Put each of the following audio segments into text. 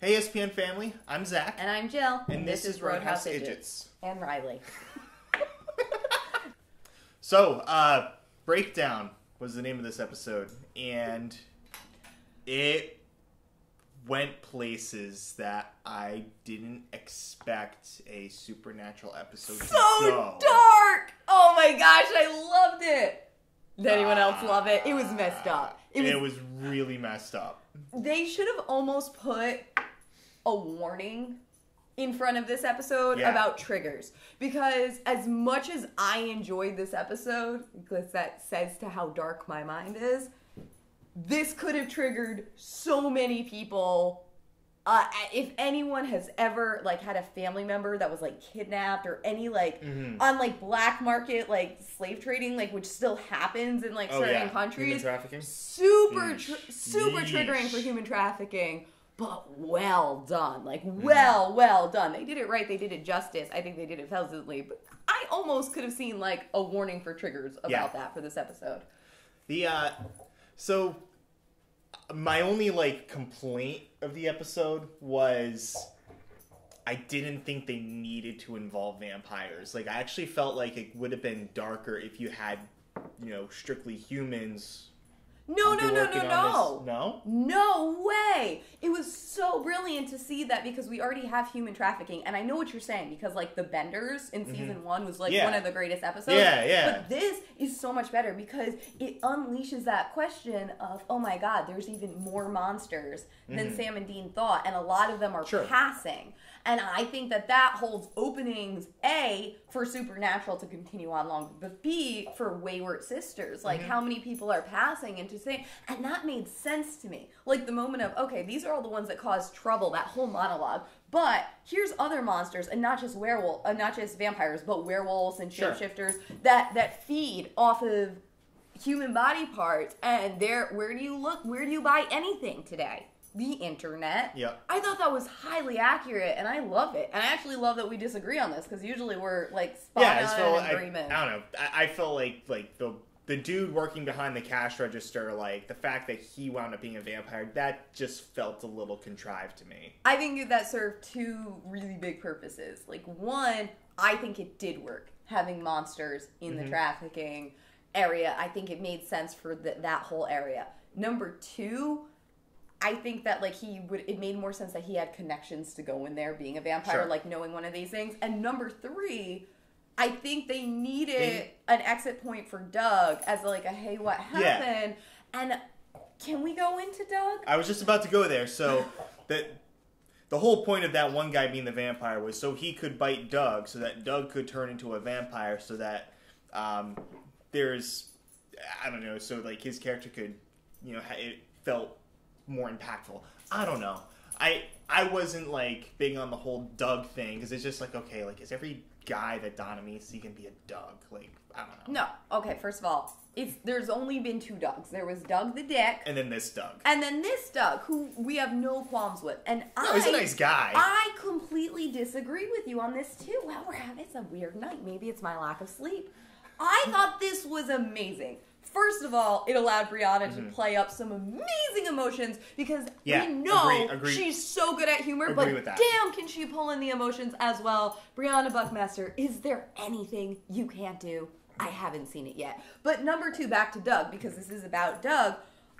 Hey ESPN family, I'm Zach. And I'm Jill. And this is Roadhouse Idiots. And Riley. So, Breakdown was the name of this episode, and it went places that I didn't expect a Supernatural episode to go. So dark! Oh my gosh, I loved it! Did anyone else love it? It was messed up. It was really messed up. They should have almost put a warning in front of this episode about triggers. Because as much as I enjoyed this episode, because that says to how dark my mind is, this could have triggered so many people. If anyone has ever had a family member that was kidnapped or any on black market slave trading which still happens in certain countries, human trafficking, super triggering for human trafficking. But well done, well done. They did it right. They did it justice. I think they did it pleasantly. But I almost could have seen a warning for triggers about that for this episode. So my only complaint of the episode was I didn't think they needed to involve vampires. I actually felt like it would have been darker if you had, strictly humans. No. No? No way! It was so brilliant to see that because we already have human trafficking. And I know what you're saying because, the Benders in season 1 was, one of the greatest episodes. Yeah. But this is so much better because it unleashes that question of, oh my god, there's even more monsters than Sam and Dean thought. And a lot of them are passing. And I think that holds openings, A, for Supernatural to continue on long, but B, for Wayward Sisters. How many people are passing into saying, and that made sense to me. The moment of, okay, these are all the ones that cause trouble, that whole monologue. But here's other monsters, and not just not just vampires, but werewolves and shapeshifters that feed off of human body parts. And where do you look? Where do you buy anything today? The internet. Yep. I thought that was highly accurate, and I love it. And I actually love that we disagree on this, because usually we're, spot on in agreement. I don't know. I felt like the dude working behind the cash register, the fact that he wound up being a vampire, that just felt a little contrived to me. I think that served two really big purposes. One, I think it did work, having monsters in the trafficking area. I think it made sense for that whole area. Number two, I think that it made more sense that he had connections to go in there being a vampire, knowing one of these things. And number three, I think they needed an exit point for Doug as a hey, what happened? Yeah. And can we go into Doug? I was just about to go there. So the whole point of that one guy being the vampire was so he could bite Doug, so that Doug could turn into a vampire, so that there's, I don't know, so his character could, it felt more impactful. I don't know. I wasn't big on the whole Doug thing because it's just okay, is every guy that Donna meets he can be a Doug? I don't know. No. Okay, first of all, there's only been two Dougs. There was Doug the Dick, and then this Doug, and then this Doug, who we have no qualms with. And he's a nice guy. I completely disagree with you on this too. Well, it's a weird night. Maybe it's my lack of sleep. I thought this was amazing. First of all, it allowed Brianna to play up some amazing emotions because we know she's so good at humor, but damn can she pull in the emotions as well. Brianna Buckmaster, is there anything you can't do? I haven't seen it yet. But number two, back to Doug, because this is about Doug,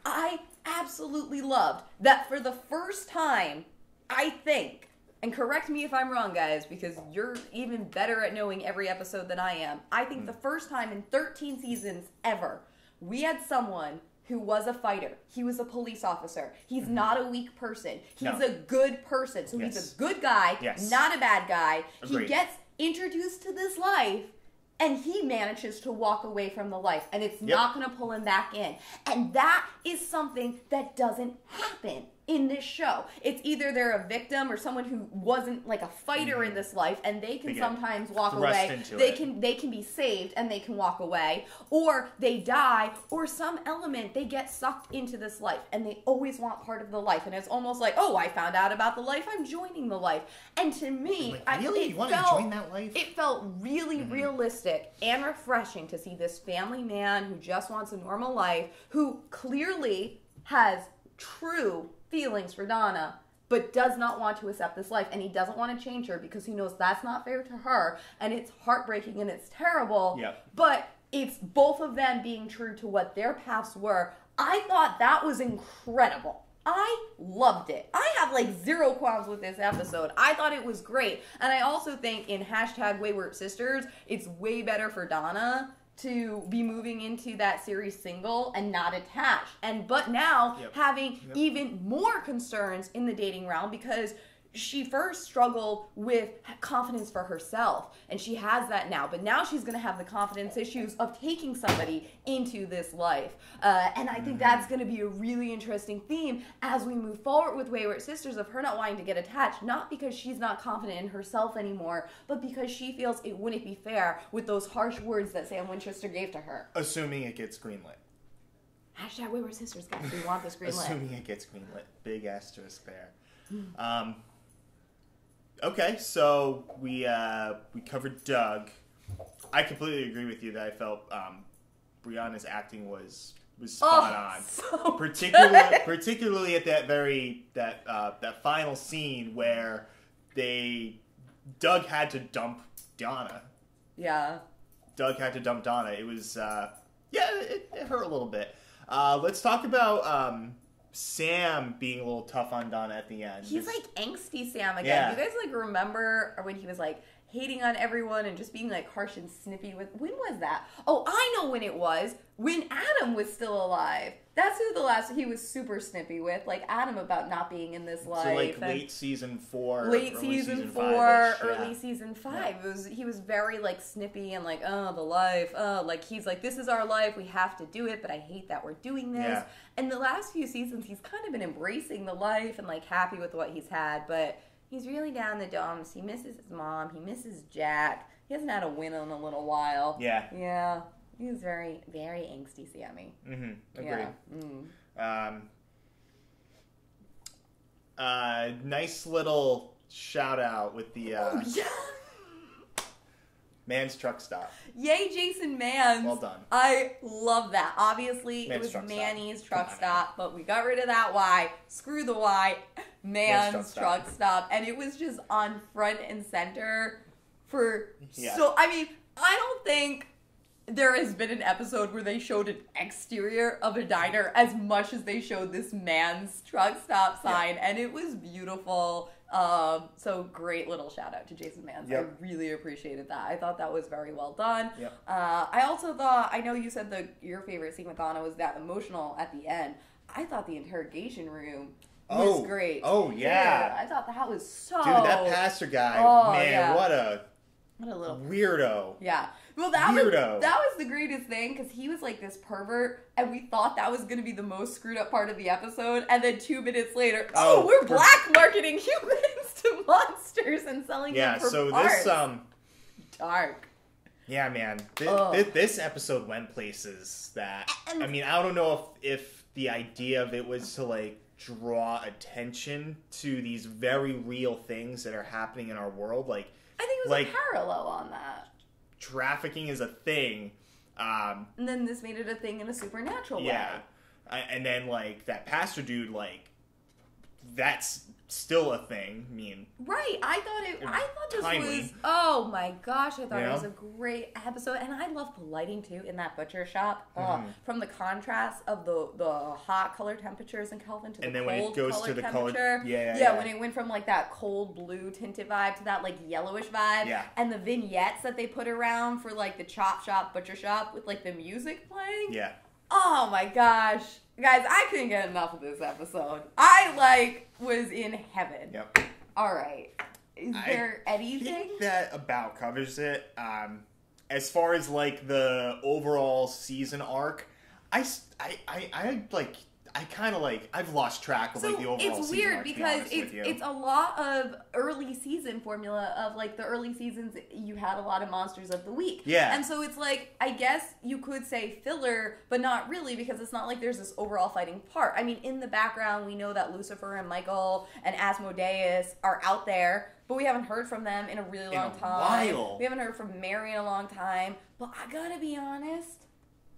I absolutely loved that for the first time, I think, and correct me if I'm wrong, guys, because you're even better at knowing every episode than I am. I think the first time in 13 seasons ever, we had someone who was a fighter. He was a police officer. He's not a weak person. He's a good person. So he's a good guy, not a bad guy. Agreed. He gets introduced to this life, and he manages to walk away from the life. And it's not going to pull him back in. And that is something that doesn't happen in this show. It's either they're a victim or someone who wasn't a fighter in this life, and they can sometimes walk away. They can be saved and they can walk away, or they die, or some element they get sucked into this life, and they always want part of the life. And it's almost oh, I found out about the life, I'm joining the life. And to me, really, you want to join that life? It felt really realistic and refreshing to see this family man who just wants a normal life, who clearly has true feelings for Donna, but does not want to accept this life, and he doesn't want to change her because he knows that's not fair to her, and it's heartbreaking and it's terrible. Yep. But it's both of them being true to what their paths were. I thought that was incredible. I loved it. I have like zero qualms with this episode. I thought it was great. And I also think in #Wayward Sisters, it's way better for Donna to be moving into that series single and not attached. But now having even more concerns in the dating realm, because she first struggled with confidence for herself, and she has that now. But now she's going to have the confidence issues of taking somebody into this life. And I think that's going to be a really interesting theme as we move forward with Wayward Sisters, of her not wanting to get attached, not because she's not confident in herself anymore, but because she feels it wouldn't be fair with those harsh words that Sam Winchester gave to her. Assuming it gets greenlit. #Wayward Sisters, guys. We want this greenlit. Assuming it gets greenlit. Big asterisk there. Okay, so we covered Doug. I completely agree with you that I felt Brianna's acting was spot on. So particularly at that final scene where Doug had to dump Donna. Yeah. Doug had to dump Donna. It was it hurt a little bit. Let's talk about Sam being a little tough on Donna at the end. He's like angsty Sam again. Yeah. Do you guys like remember when he was like hating on everyone and just being like harsh and snippy with, when was that? Oh, I know when it was. When Adam was still alive. That's who he was super snippy with, like Adam, about not being in this life. So like late season 4, late early season 4, 5-ish, early season 5. Yeah. He was very like snippy and like, oh, the life, like he's like, this is our life, we have to do it, but I hate that we're doing this. Yeah. And the last few seasons, he's kind of been embracing the life and like happy with what he's had, but he's really down the dumps. He misses his mom. He misses Jack. He hasn't had a win in a little while. Yeah. Yeah. He's very, very angsty, Sammy. Mm-hmm. Agreed. Yeah. Nice little shout out with the Man's Truck Stop. Yay, Jason Manns. Well done. I love that. Obviously, Man's it was Truck Manny's Truck Stop, but we got rid of that Y. Screw the Y. Man's Truck Stop. And it was just on front and center for so, I mean, I don't think there has been an episode where they showed an exterior of a diner as much as they showed this Man's Truck Stop sign, and it was beautiful. So great little shout out to Jason Manns. Yep. I really appreciated that. I thought that was very well done. Yep. I also thought, I know you said your favorite scene with Donna was that emotional at the end. I thought the interrogation room was great. Oh, yeah. Dude, I thought that was so... Dude, that pastor guy, man, what a little weirdo. Yeah. Well, that was the greatest thing, because he was like this pervert, and we thought that was going to be the most screwed up part of the episode, and then 2 minutes later, we're black marketing humans to monsters and selling them for parts. Dark. Yeah, man. This episode went places that, I mean, I don't know if the idea of it was to like draw attention to these very real things that are happening in our world. Like, I think it was a parallel on that. Trafficking is a thing. And then this made it a thing in a supernatural way. Yeah. And then, like, that pastor dude, like, that's still a thing. I mean... Right. I thought this was... Oh, my gosh. I thought it was a great episode. And I love the lighting, too, in that butcher shop. From the contrast of the hot color temperatures in Kelvin to the cold color temperature. And then when it goes to the color... Yeah, when it went from, like, that cold blue tinted vibe to that, like, yellowish vibe. Yeah. And the vignettes that they put around for, like, the chop shop, butcher shop with, like, the music playing. Yeah. Oh, my gosh. Guys, I couldn't get enough of this episode. I, was in heaven. Yep. All right. Is there anything? I think that about covers it. As far as, like, the overall season arc, I've lost track of, like, the overall season arc. It's weird because it's a lot of early season formula of, like, the early seasons you had a lot of monsters of the week. Yeah. And so it's like, I guess you could say filler, but not really, because it's not like there's this overall fighting part. I mean, in the background, we know that Lucifer and Michael and Asmodeus are out there, but we haven't heard from them in a really long time. While. We haven't heard from Mary in a long time. But I gotta be honest,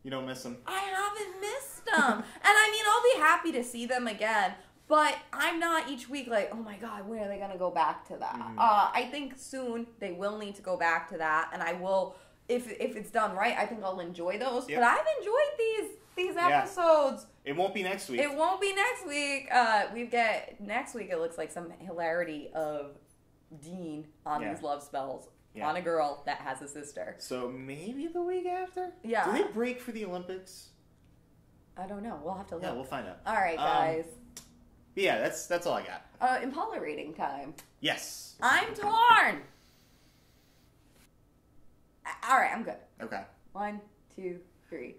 you don't miss them. I haven't missed them. And I mean, I'll be happy to see them again. But I'm not each week like, oh my God, when are they going to go back to that? Mm-hmm. I think soon they will need to go back to that, and I will, if it's done right, I think I'll enjoy those. Yep. But I've enjoyed these episodes. It won't be next week. It won't be next week. Next week it looks like some hilarity of Dean on these love spells on a girl that has a sister. So maybe the week after? Yeah. Do they break for the Olympics? I don't know. We'll have to look. Yeah, we'll find out. All right, guys. Yeah, that's all I got. Impala rating time. Yes. I'm torn. All right, I'm good. Okay. 1, 2, 3.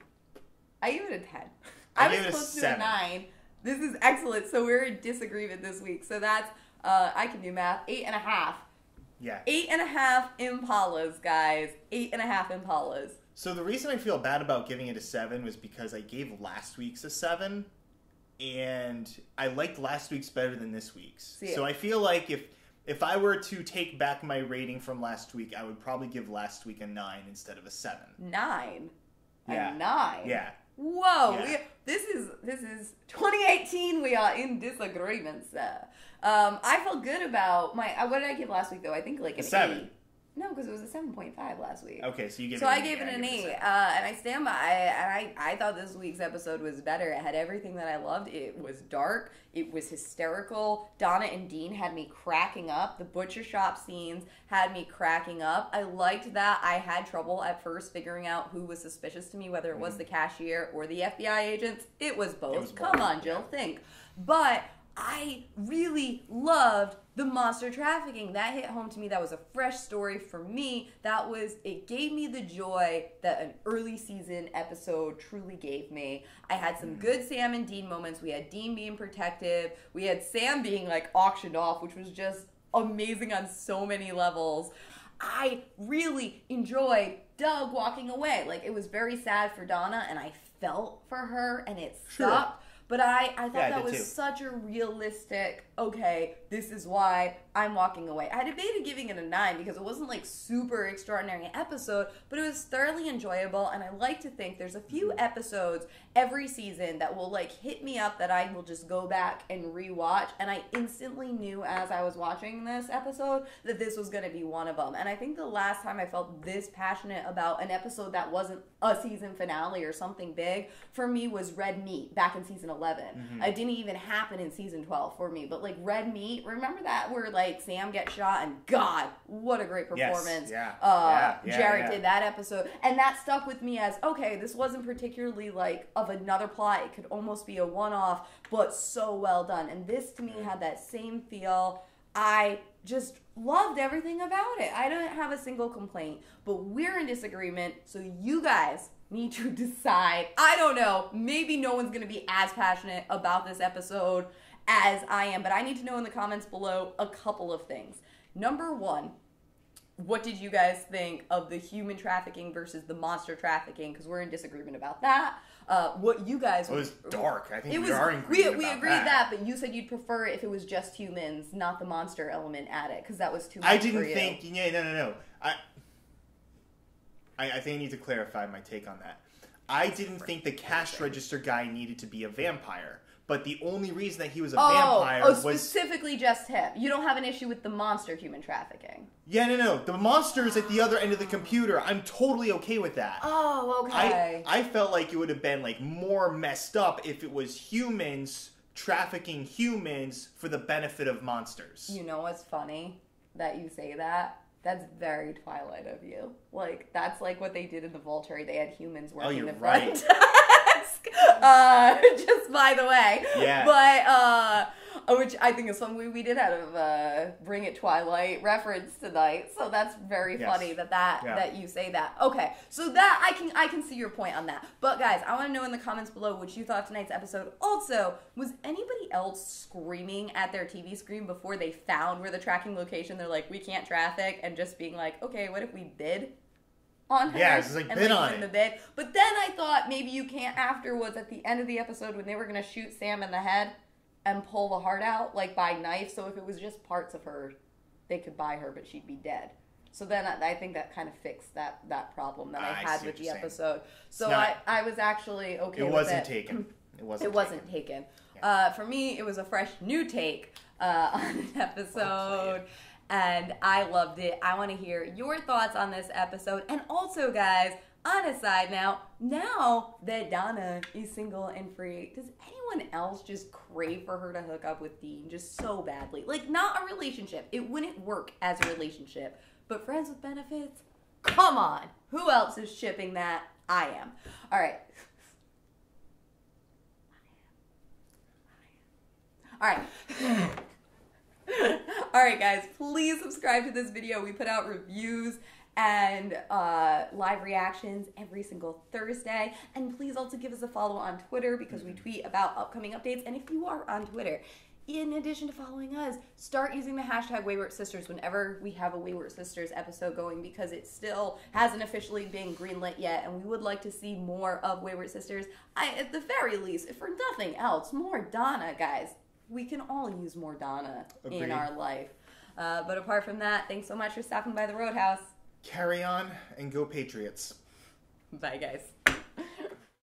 I give it a 10. I was gave it a close to a 7. 9. This is excellent. So we're in disagreement this week. So that's I can do math. 8.5. Yeah. 8.5 Impalas, guys. 8.5 Impalas. So the reason I feel bad about giving it a 7 was because I gave last week's a 7, and I liked last week's better than this week's. So I feel like if I were to take back my rating from last week, I would probably give last week a 9 instead of a 7. 9? Yeah. A 9? Yeah. Whoa. Yeah. This is 2018. We are in disagreement, sir. I felt good about my... what did I give last week, though? I think like an 7. 8. No, because it was a 7.5 last week. Okay, so you gave So it an I gave 8. it an 8, a 7. and I stand by. I thought this week's episode was better. It had everything that I loved. It was dark. It was hysterical. Donna and Dean had me cracking up. The butcher shop scenes had me cracking up. I liked that. I had trouble at first figuring out who was suspicious to me, whether it was the cashier or the FBI agents. It was both. Come on, Jill, think. But I really loved the monster trafficking. That hit home to me. That was a fresh story for me. It gave me the joy that an early season episode truly gave me. I had some good Sam and Dean moments. We had Dean being protective. We had Sam being like auctioned off, which was just amazing on so many levels. I really enjoyed Doug walking away. Like, it was very sad for Donna, and I felt for her, and it sucked. But I thought that was such a realistic, okay, this is why I'm walking away. I debated giving it a 9 because it wasn't like super extraordinary episode, but it was thoroughly enjoyable, and I like to think there's a few episodes every season that will like hit me up that I will just go back and rewatch, and I instantly knew as I was watching this episode that this was going to be one of them. And I think the last time I felt this passionate about an episode that wasn't a season finale or something big for me was Red Meat back in season 11. It didn't even happen in season 12 for me, but like Red Meat, remember that where like Sam gets shot, and God, what a great performance. Jared did that episode, and that stuck with me as, okay, this wasn't particularly like of another plot. It could almost be a one-off, but so well done. And this to me had that same feel. I just loved everything about it. I don't have a single complaint, but we're in disagreement, so you guys need to decide. I don't know. Maybe no one's going to be as passionate about this episode as I am, but I need to know in the comments below a couple of things. Number 1, what did you guys think of the human trafficking versus the monster trafficking? Because we're in disagreement about that. What you guys... It was dark. I think we agreed that, but you said you'd prefer it if it was just humans, not the monster element at it, because that was too much for you. I didn't think... Yeah, no. I think I need to clarify my take on that. I didn't think the cash register guy needed to be a vampire. But the only reason that he was a vampire was... specifically just him. You don't have an issue with the monster human trafficking. Yeah, no. The monster's at the other end of the computer. I'm totally okay with that. Oh, okay. I felt like it would have been like more messed up if it was humans trafficking humans for the benefit of monsters. You know what's funny? That you say that. That's very Twilight of you. Like, that's like what they did in the Volturi. They had humans working the front desk. Just by the way. Yeah. But, which I think is fun. We did have a Bring It Twilight reference tonight, so that's very funny that you say that. Okay, so that I can see your point on that. But guys, I want to know in the comments below what you thought of tonight's episode. Also, was anybody else screaming at their TV screen before they found where the tracking location? They're like, we can't traffic, and just being like, okay, what if we bid on her? Yeah, it's like bid on it. The bid. But then I thought maybe you can't afterwards at the end of the episode when they were going to shoot Sam in the head and pull the heart out, like, by knife. So if it was just parts of her, they could buy her, but she'd be dead. So then I think that kind of fixed that problem that I had with the episode. So I was actually okay with it. Taken. It wasn't taken. taken. For me, it was a fresh new take on an episode. And I loved it. I want to hear your thoughts on this episode. And also, guys, on a side now that Donna is single and free, does anyone else just crave for her to hook up with Dean just so badly? Like, not a relationship. It wouldn't work as a relationship. But friends with benefits? Come on. Who else is shipping that? I am. All right. All right. All right, guys, please subscribe to this video. We put out reviews and live reactions every single Thursday. And please also give us a follow on Twitter because we tweet about upcoming updates. And if you are on Twitter, in addition to following us, start using the hashtag Wayward Sisters whenever we have a Wayward Sisters episode going, because it still hasn't officially been greenlit yet, and we would like to see more of Wayward Sisters. At the very least, if for nothing else, more Donna, guys. We can all use more Donna in our life. But apart from that, thanks so much for stopping by the Roadhouse. Carry on and go Patriots. Bye, guys.